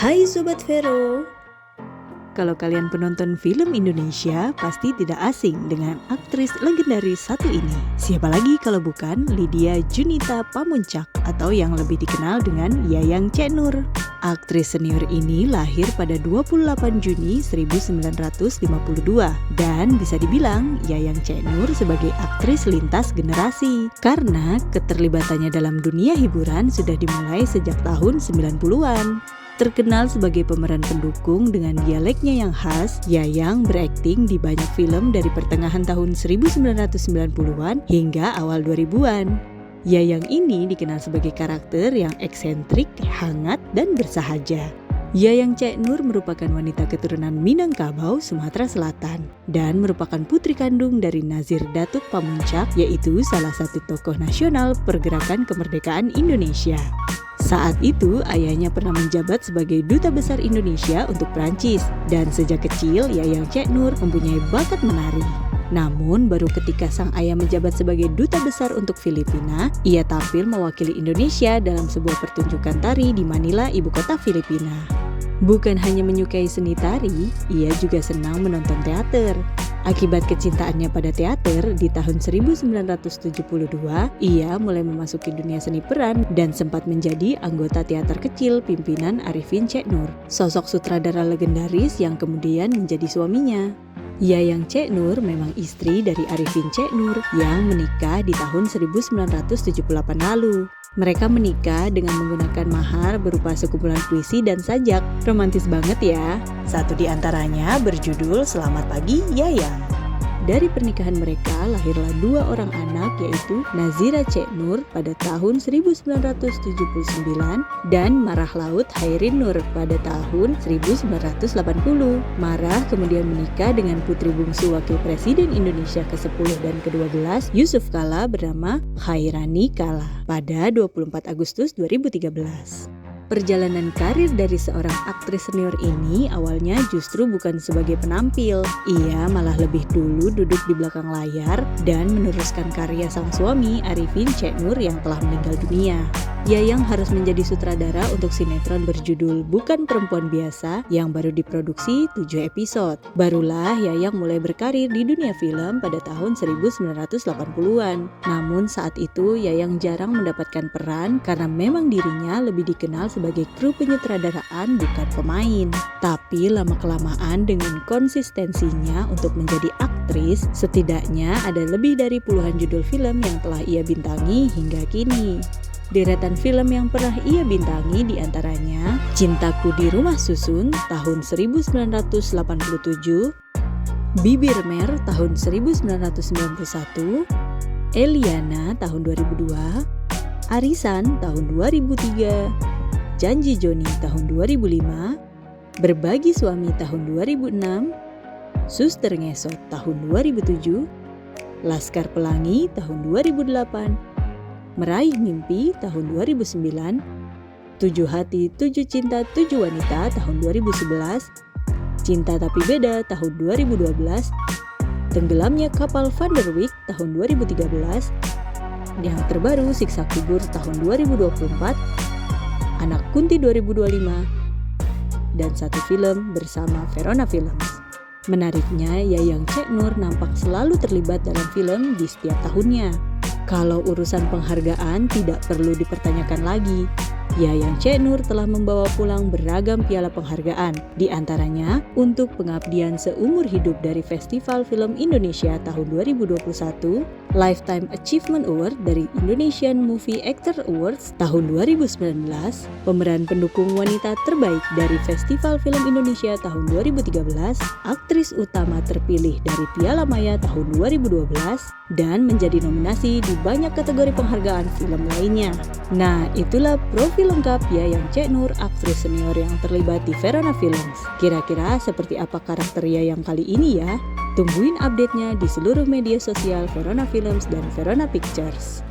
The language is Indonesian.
Hai Sobat Vero. Kalau kalian penonton film Indonesia, pasti tidak asing dengan aktris legendaris satu ini. Siapa lagi kalau bukan Lydia Junita Pamuntjak atau yang lebih dikenal dengan Yayang Cek Nur. Aktris senior ini lahir pada 28 Juni 1952 dan bisa dibilang Yayang Cek Nur sebagai aktris lintas generasi karena keterlibatannya dalam dunia hiburan sudah dimulai sejak tahun 90-an. Terkenal sebagai pemeran pendukung dengan dialeknya yang khas, Yayang berakting di banyak film dari pertengahan tahun 1990-an hingga awal 2000-an. Yayang ini dikenal sebagai karakter yang eksentrik, hangat, dan bersahaja. Yayang Cek Nur merupakan wanita keturunan Minangkabau, Sumatera Selatan, dan merupakan putri kandung dari Nazir Datuk Pamuntjak, yaitu salah satu tokoh nasional pergerakan kemerdekaan Indonesia. Saat itu, ayahnya pernah menjabat sebagai Duta Besar Indonesia untuk Prancis, dan sejak kecil Yayang Cek Nur mempunyai bakat menari. Namun, baru ketika sang ayah menjabat sebagai Duta Besar untuk Filipina, ia tampil mewakili Indonesia dalam sebuah pertunjukan tari di Manila, ibu kota Filipina. Bukan hanya menyukai seni tari, ia juga senang menonton teater. Akibat kecintaannya pada teater, di tahun 1972, ia mulai memasuki dunia seni peran dan sempat menjadi anggota teater kecil pimpinan Arifin Cek Nur, sosok sutradara legendaris yang kemudian menjadi suaminya. Yayang Cek Nur memang istri dari Arifin Cek Nur yang menikah di tahun 1978 lalu. Mereka menikah dengan menggunakan mahar berupa sekumpulan puisi dan sajak. Romantis banget ya. Satu di antaranya berjudul Selamat Pagi Yayang. Dari pernikahan mereka lahirlah dua orang anak, yaitu Nazira Cek Nur pada tahun 1979 dan Marah Laut Hairin Nur pada tahun 1980. Marah kemudian menikah dengan putri bungsu Wakil Presiden Indonesia ke-10 dan ke-12 Yusuf Kala bernama Khairani Kala pada 24 Agustus 2013. Perjalanan karir dari seorang aktris senior ini awalnya justru bukan sebagai penampil. Ia malah lebih dulu duduk di belakang layar dan meneruskan karya sang suami Arifin Cek Nur yang telah meninggal dunia. Yayang harus menjadi sutradara untuk sinetron berjudul Bukan Perempuan Biasa yang baru diproduksi 7 episode. Barulah Yayang mulai berkarir di dunia film pada tahun 1980-an. Namun saat itu Yayang jarang mendapatkan peran karena memang dirinya lebih dikenal sebagai kru penyutradaraan bukan pemain. Tapi lama-kelamaan dengan konsistensinya untuk menjadi aktris, setidaknya ada lebih dari puluhan judul film yang telah ia bintangi hingga kini. Deretan film yang pernah ia bintangi diantaranya Cintaku di Rumah Susun tahun 1987, Bibir Mer tahun 1991, Eliana tahun 2002, Arisan tahun 2003, Janji Joni tahun 2005, Berbagi Suami tahun 2006, Suster Ngesot tahun 2007, Laskar Pelangi tahun 2008, Meraih Mimpi tahun 2009, 7 Hati 7 Cinta 7 Wanita tahun 2011, Cinta Tapi Beda tahun 2012, Tenggelamnya Kapal Van der Wijk tahun 2013, yang terbaru Siksa Kubur tahun 2024, Anak Kunti 2025, dan satu film bersama Verona Films. Menariknya, Yayang Cek Nur nampak selalu terlibat dalam film di setiap tahunnya. Kalau urusan penghargaan tidak perlu dipertanyakan lagi. Yayang Cek Nur telah membawa pulang beragam piala penghargaan, di antaranya untuk pengabdian seumur hidup dari Festival Film Indonesia tahun 2021, Lifetime Achievement Award dari Indonesian Movie Actor Awards tahun 2019, pemeran pendukung wanita terbaik dari Festival Film Indonesia tahun 2013, aktris utama terpilih dari Piala Maya tahun 2012, dan menjadi nominasi di banyak kategori penghargaan film lainnya. Nah, itulah profil lengkap Yayang Cek Nur, aktris senior yang terlibat di Verona Films. Kira-kira seperti apa karakter Yayang kali ini ya? Tungguin update-nya di seluruh media sosial Verona Films dan Verona Pictures.